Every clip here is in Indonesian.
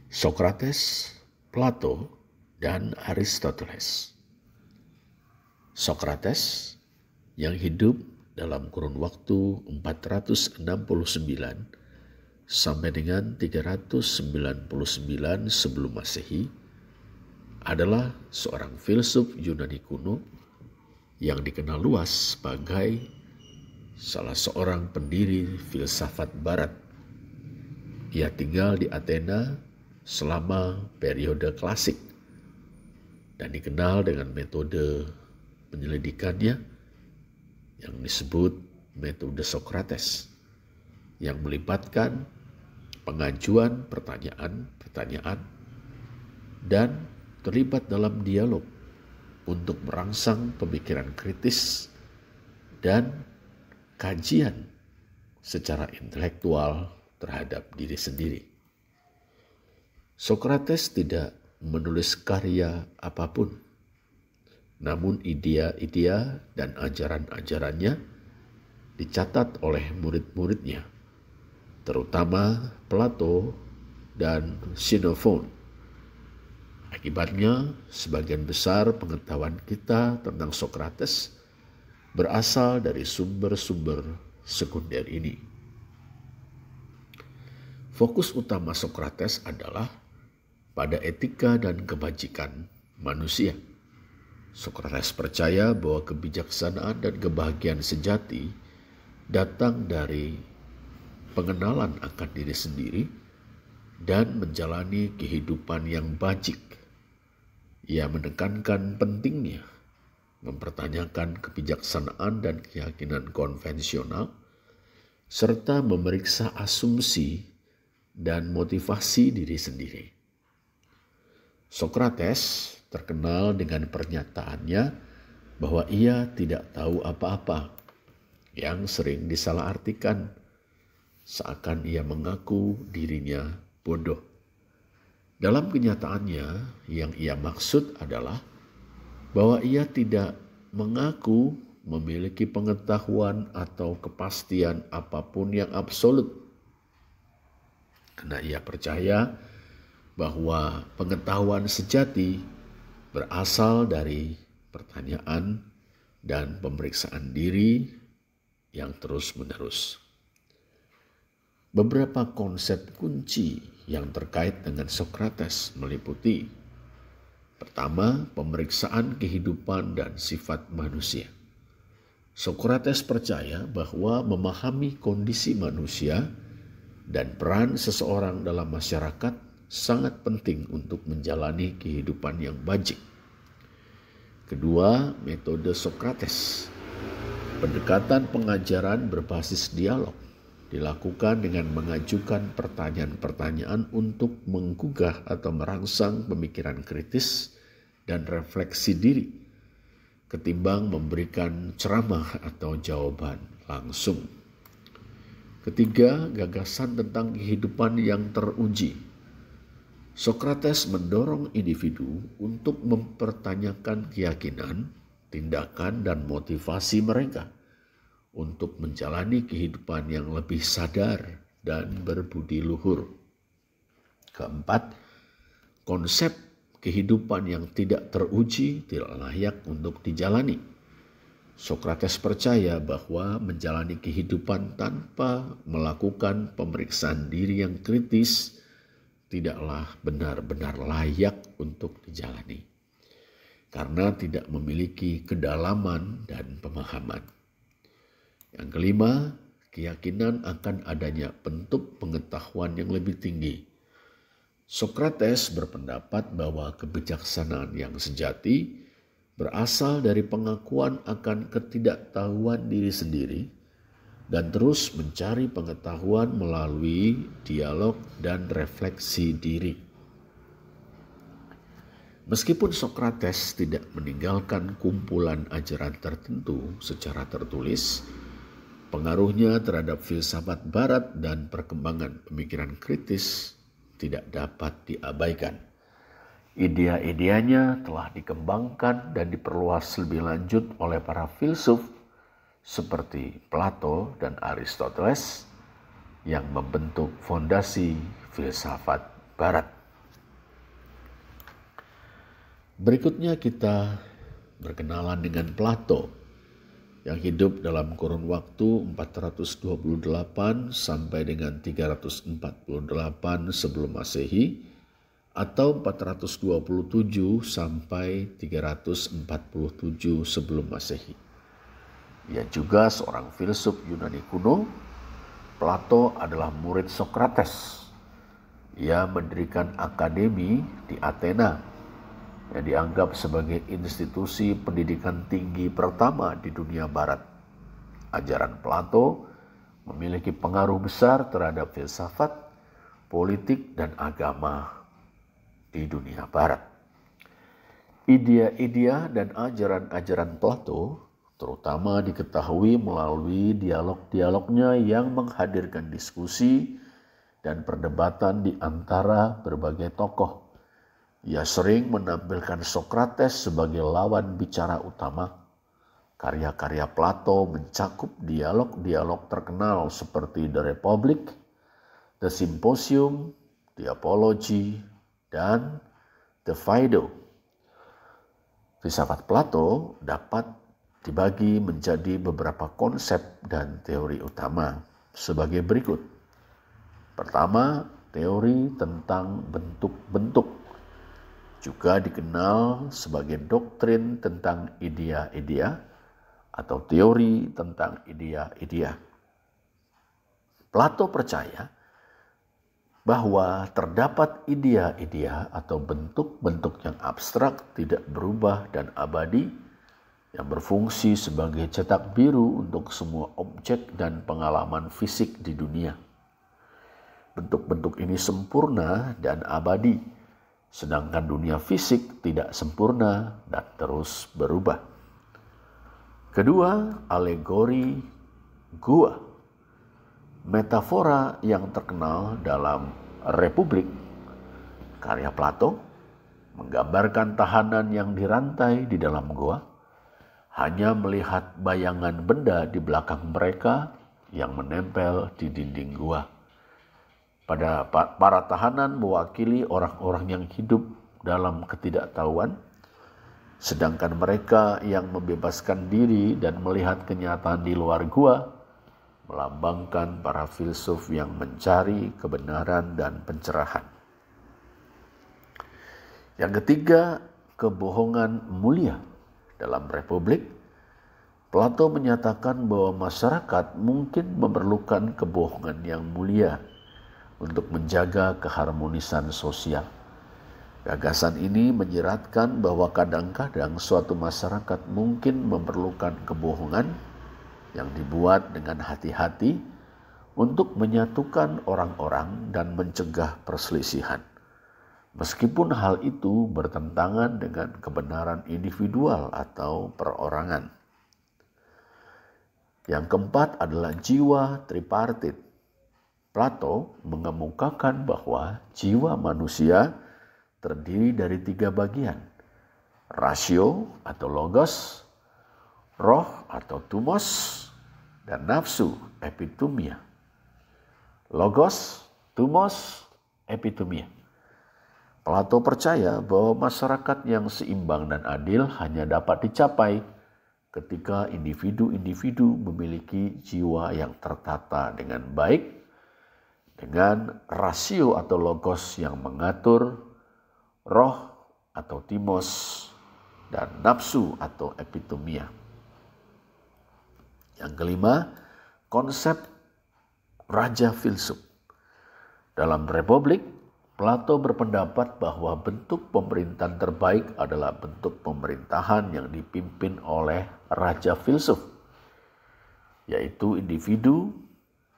Sokrates, Plato, dan Aristoteles. Sokrates yang hidup dalam kurun waktu 469 sampai dengan 399 sebelum Masehi adalah seorang filsuf Yunani kuno yang dikenal luas sebagai salah seorang pendiri filsafat barat. Ia tinggal di Athena selama periode klasik dan dikenal dengan metode penyelidikannya yang disebut metode Sokrates, yang melibatkan pengajuan pertanyaan dan terlibat dalam dialog untuk merangsang pemikiran kritis dan kajian secara intelektual terhadap diri sendiri. Sokrates tidak menulis karya apapun, namun ide-ide dan ajaran-ajarannya dicatat oleh murid-muridnya, terutama Plato dan Xenophon. Akibatnya, sebagian besar pengetahuan kita tentang Sokrates berasal dari sumber-sumber sekunder ini. Fokus utama Sokrates adalah pada etika dan kebajikan manusia. Sokrates percaya bahwa kebijaksanaan dan kebahagiaan sejati datang dari pengenalan akan diri sendiri dan menjalani kehidupan yang bajik. Ia menekankan pentingnya mempertanyakan kebijaksanaan dan keyakinan konvensional, serta memeriksa asumsi dan motivasi diri sendiri. Sokrates terkenal dengan pernyataannya bahwa ia tidak tahu apa-apa, yang sering disalahartikan seakan ia mengaku dirinya bodoh. Dalam kenyataannya, yang ia maksud adalah bahwa ia tidak mengaku memiliki pengetahuan atau kepastian apapun yang absolut. Karena ia percaya bahwa pengetahuan sejati berasal dari pertanyaan dan pemeriksaan diri yang terus-menerus. Beberapa konsep kunci yang terkait dengan Sokrates meliputi: pertama, pemeriksaan kehidupan dan sifat manusia. Sokrates percaya bahwa memahami kondisi manusia dan peran seseorang dalam masyarakat sangat penting untuk menjalani kehidupan yang bajik. Kedua, metode Sokrates. Pendekatan pengajaran berbasis dialog dilakukan dengan mengajukan pertanyaan-pertanyaan untuk menggugah atau merangsang pemikiran kritis dan refleksi diri, ketimbang memberikan ceramah atau jawaban langsung. Ketiga, gagasan tentang kehidupan yang teruji. Sokrates mendorong individu untuk mempertanyakan keyakinan, tindakan, dan motivasi mereka untuk menjalani kehidupan yang lebih sadar dan berbudi luhur. Keempat, konsep kehidupan yang tidak teruji tidak layak untuk dijalani. Sokrates percaya bahwa menjalani kehidupan tanpa melakukan pemeriksaan diri yang kritis tidaklah benar-benar layak untuk dijalani, karena tidak memiliki kedalaman dan pemahaman. Yang kelima, keyakinan akan adanya bentuk pengetahuan yang lebih tinggi. Sokrates berpendapat bahwa kebijaksanaan yang sejati berasal dari pengakuan akan ketidaktahuan diri sendiri dan terus mencari pengetahuan melalui dialog dan refleksi diri. Meskipun Sokrates tidak meninggalkan kumpulan ajaran tertentu secara tertulis, pengaruhnya terhadap filsafat barat dan perkembangan pemikiran kritis tidak dapat diabaikan. Ide-idenya telah dikembangkan dan diperluas lebih lanjut oleh para filsuf seperti Plato dan Aristoteles yang membentuk fondasi filsafat barat. Berikutnya kita berkenalan dengan Plato yang hidup dalam kurun waktu 428 sampai dengan 348 sebelum Masehi atau 427 sampai 347 sebelum Masehi. Ia juga seorang filsuf Yunani kuno. Plato adalah murid Sokrates. Ia mendirikan akademi di Athena yang dianggap sebagai institusi pendidikan tinggi pertama di dunia barat. Ajaran Plato memiliki pengaruh besar terhadap filsafat, politik, dan agama di dunia barat. Ide-ide dan ajaran-ajaran Plato terutama diketahui melalui dialog-dialognya yang menghadirkan diskusi dan perdebatan di antara berbagai tokoh. Ia sering menampilkan Sokrates sebagai lawan bicara utama. Karya-karya Plato mencakup dialog-dialog terkenal seperti The Republic, The Symposium, The Apology, dan The Phaedo. Filsafat Plato dapat dibagi menjadi beberapa konsep dan teori utama sebagai berikut. Pertama, teori tentang bentuk-bentuk, juga dikenal sebagai doktrin tentang idea-idea atau teori tentang idea-idea. Plato percaya bahwa terdapat idea-idea atau bentuk-bentuk yang abstrak, tidak berubah dan abadi, yang berfungsi sebagai cetak biru untuk semua objek dan pengalaman fisik di dunia. Bentuk-bentuk ini sempurna dan abadi, sedangkan dunia fisik tidak sempurna dan terus berubah. Kedua, alegori gua. Metafora yang terkenal dalam Republik, karya Plato, menggambarkan tahanan yang dirantai di dalam gua, hanya melihat bayangan benda di belakang mereka yang menempel di dinding gua. Para tahanan mewakili orang-orang yang hidup dalam ketidaktahuan, sedangkan mereka yang membebaskan diri dan melihat kenyataan di luar gua melambangkan para filsuf yang mencari kebenaran dan pencerahan. Yang ketiga, kebohongan mulia. Dalam Republik, Plato menyatakan bahwa masyarakat mungkin memerlukan kebohongan yang mulia untuk menjaga keharmonisan sosial. Gagasan ini menyiratkan bahwa kadang-kadang suatu masyarakat mungkin memerlukan kebohongan yang dibuat dengan hati-hati untuk menyatukan orang-orang dan mencegah perselisihan. Meskipun hal itu bertentangan dengan kebenaran individual atau perorangan. Yang keempat adalah jiwa tripartit. Plato mengemukakan bahwa jiwa manusia terdiri dari 3 bagian. Rasio atau logos, roh atau thumos, dan nafsu epitumia. Logos, thumos, epitumia. Plato percaya bahwa masyarakat yang seimbang dan adil hanya dapat dicapai ketika individu-individu memiliki jiwa yang tertata dengan baik, dengan rasio atau logos yang mengatur, roh atau timos, dan nafsu atau epitumia. Yang kelima, konsep raja filsuf. Dalam Republik, Plato berpendapat bahwa bentuk pemerintahan terbaik adalah bentuk pemerintahan yang dipimpin oleh raja filsuf, yaitu individu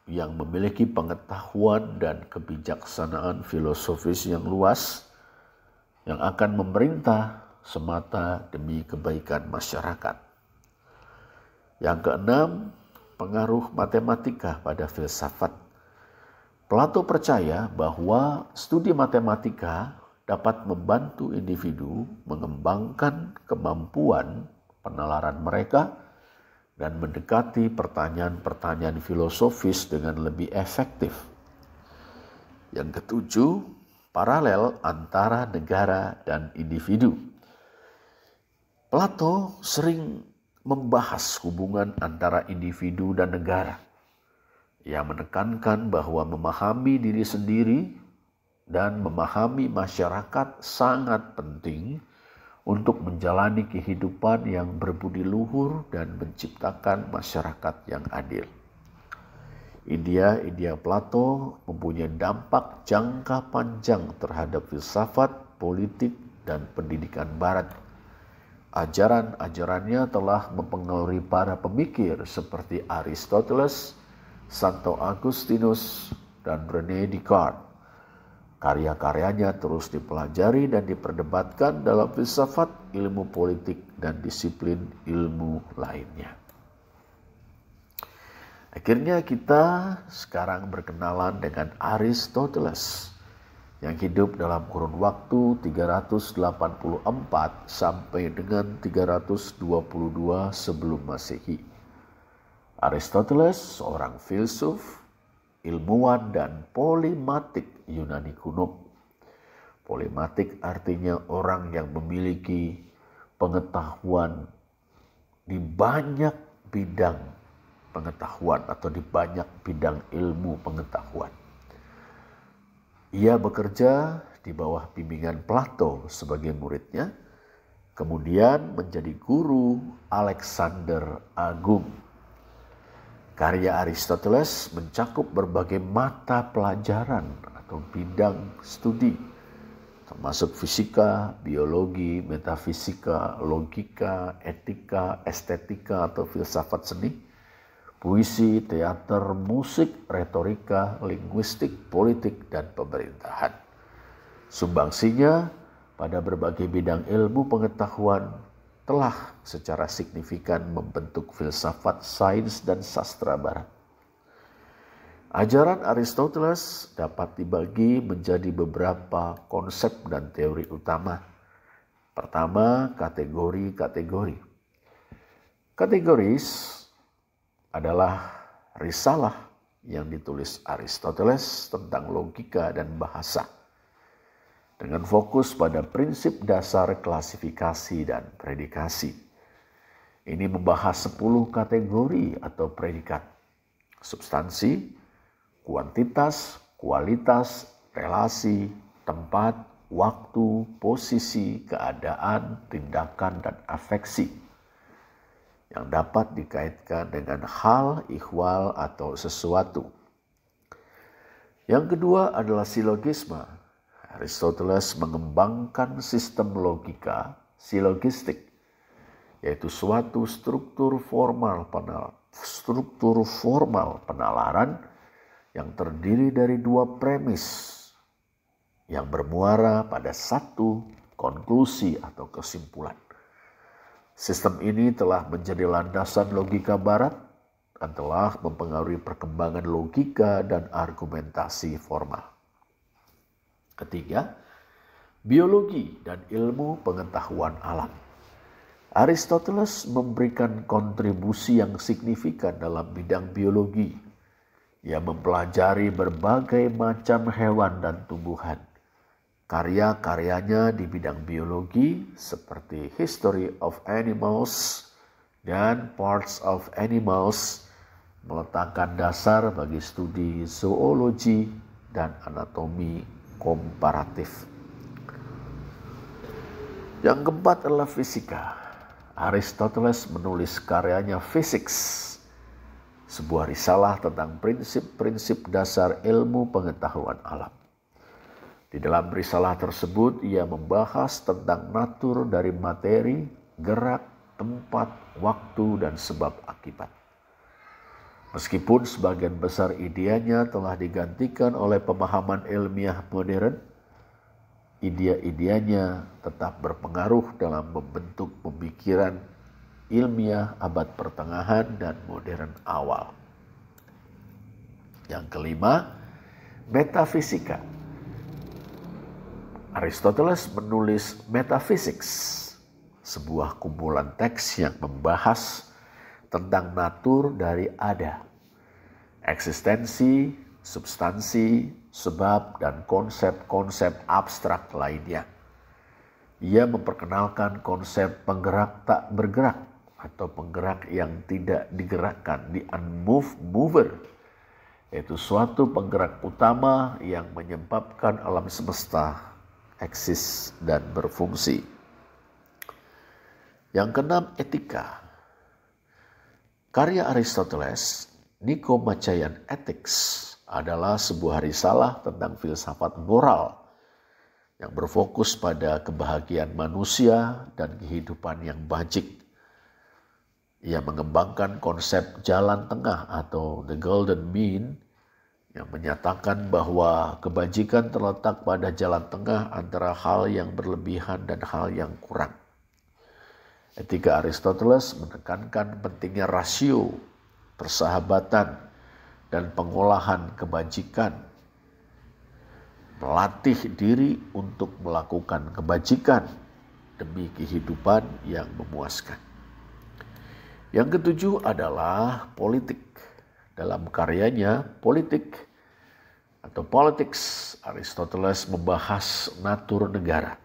yang memiliki pengetahuan dan kebijaksanaan filosofis yang luas, yang akan memerintah semata demi kebaikan masyarakat. Yang keenam, pengaruh matematika pada filsafat. Plato percaya bahwa studi matematika dapat membantu individu mengembangkan kemampuan penalaran mereka dan mendekati pertanyaan-pertanyaan filosofis dengan lebih efektif. Yang ketujuh, paralel antara negara dan individu. Plato sering membahas hubungan antara individu dan negara. Ia menekankan bahwa memahami diri sendiri dan memahami masyarakat sangat penting untuk menjalani kehidupan yang berbudi luhur dan menciptakan masyarakat yang adil. Ide Plato mempunyai dampak jangka panjang terhadap filsafat, politik, dan pendidikan Barat. Ajaran-ajarannya telah mempengaruhi para pemikir seperti Aristoteles, Santo Agustinus, dan René Descartes. Karya-karyanya terus dipelajari dan diperdebatkan dalam filsafat, ilmu politik, dan disiplin ilmu lainnya. Akhirnya kita sekarang berkenalan dengan Aristoteles yang hidup dalam kurun waktu 384 sampai dengan 322 sebelum Masehi. Aristoteles seorang filsuf, ilmuwan, dan polimatik Yunani kuno. Polimatik artinya orang yang memiliki pengetahuan di banyak bidang pengetahuan atau di banyak bidang ilmu pengetahuan. Ia bekerja di bawah bimbingan Plato sebagai muridnya, kemudian menjadi guru Alexander Agung. Karya Aristoteles mencakup berbagai mata pelajaran atau bidang studi, termasuk fisika, biologi, metafisika, logika, etika, estetika atau filsafat seni, puisi, teater, musik, retorika, linguistik, politik, dan pemerintahan. Sumbangsinya pada berbagai bidang ilmu pengetahuan telah secara signifikan membentuk filsafat, sains, dan sastra Barat. Ajaran Aristoteles dapat dibagi menjadi beberapa konsep dan teori utama. Pertama, kategori-kategori. Kategoris adalah risalah yang ditulis Aristoteles tentang logika dan bahasa, dengan fokus pada prinsip dasar klasifikasi dan predikasi. Ini membahas 10 kategori atau predikat: substansi, kuantitas, kualitas, relasi, tempat, waktu, posisi, keadaan, tindakan, dan afeksi, yang dapat dikaitkan dengan hal, ihwal, atau sesuatu. Yang kedua adalah silogisme. Aristoteles mengembangkan sistem logika silogistik, yaitu suatu struktur formal penalaran yang terdiri dari dua premis yang bermuara pada satu konklusi atau kesimpulan. Sistem ini telah menjadi landasan logika Barat dan telah mempengaruhi perkembangan logika dan argumentasi formal. Ketiga, biologi dan ilmu pengetahuan alam. Aristoteles memberikan kontribusi yang signifikan dalam bidang biologi. Ia mempelajari berbagai macam hewan dan tumbuhan. Karya-karyanya di bidang biologi seperti History of Animals dan Parts of Animals meletakkan dasar bagi studi zoologi dan anatomi komparatif. Yang keempat adalah fisika. Aristoteles menulis karyanya Physics, sebuah risalah tentang prinsip-prinsip dasar ilmu pengetahuan alam. Di dalam risalah tersebut ia membahas tentang natur dari materi, gerak, tempat, waktu, dan sebab akibat. Meskipun sebagian besar idenya telah digantikan oleh pemahaman ilmiah modern, ide-idenya tetap berpengaruh dalam membentuk pemikiran ilmiah abad pertengahan dan modern awal. Yang kelima, metafisika. Aristoteles menulis Metaphysics, sebuah kumpulan teks yang membahas tentang natur dari ada, eksistensi, substansi, sebab, dan konsep-konsep abstrak lainnya. Ia memperkenalkan konsep penggerak tak bergerak atau penggerak yang tidak digerakkan, the unmoved mover, yaitu suatu penggerak utama yang menyebabkan alam semesta eksis dan berfungsi. Yang keenam, etika. Karya Aristoteles, Nicomachean Ethics, adalah sebuah risalah tentang filsafat moral yang berfokus pada kebahagiaan manusia dan kehidupan yang bajik. Ia mengembangkan konsep jalan tengah atau the golden mean yang menyatakan bahwa kebajikan terletak pada jalan tengah antara hal yang berlebihan dan hal yang kurang. Etika Aristoteles menekankan pentingnya rasio, persahabatan, dan pengolahan kebajikan. Melatih diri untuk melakukan kebajikan demi kehidupan yang memuaskan. Yang ketujuh adalah politik. Dalam karyanya Politik atau Politics, Aristoteles membahas natur negara,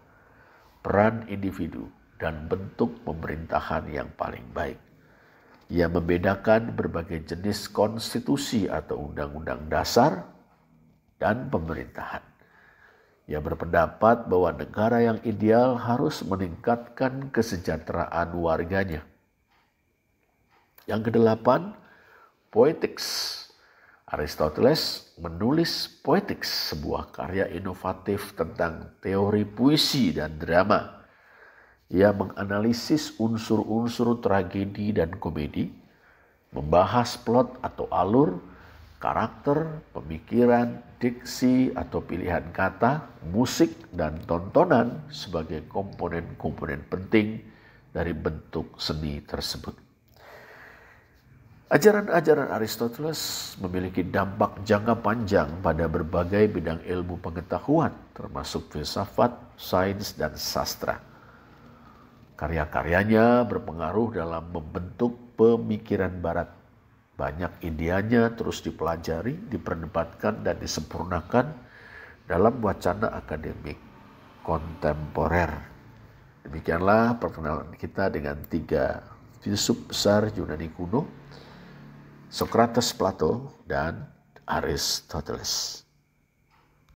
peran individu, dan bentuk pemerintahan yang paling baik. Ia membedakan berbagai jenis konstitusi atau undang-undang dasar dan pemerintahan. Ia berpendapat bahwa negara yang ideal harus meningkatkan kesejahteraan warganya. Yang kedelapan, Poetics. Aristoteles menulis Poetics, sebuah karya inovatif tentang teori puisi dan drama. Ia menganalisis unsur-unsur tragedi dan komedi, membahas plot atau alur, karakter, pemikiran, diksi atau pilihan kata, musik, dan tontonan sebagai komponen-komponen penting dari bentuk seni tersebut. Ajaran-ajaran Aristoteles memiliki dampak jangka panjang pada berbagai bidang ilmu pengetahuan, termasuk filsafat, sains, dan sastra. Karya-karyanya berpengaruh dalam membentuk pemikiran Barat. Banyak idenya terus dipelajari, diperdebatkan, dan disempurnakan dalam wacana akademik kontemporer. Demikianlah perkenalan kita dengan 3 filsuf besar Yunani kuno, Socrates, Plato, dan Aristoteles.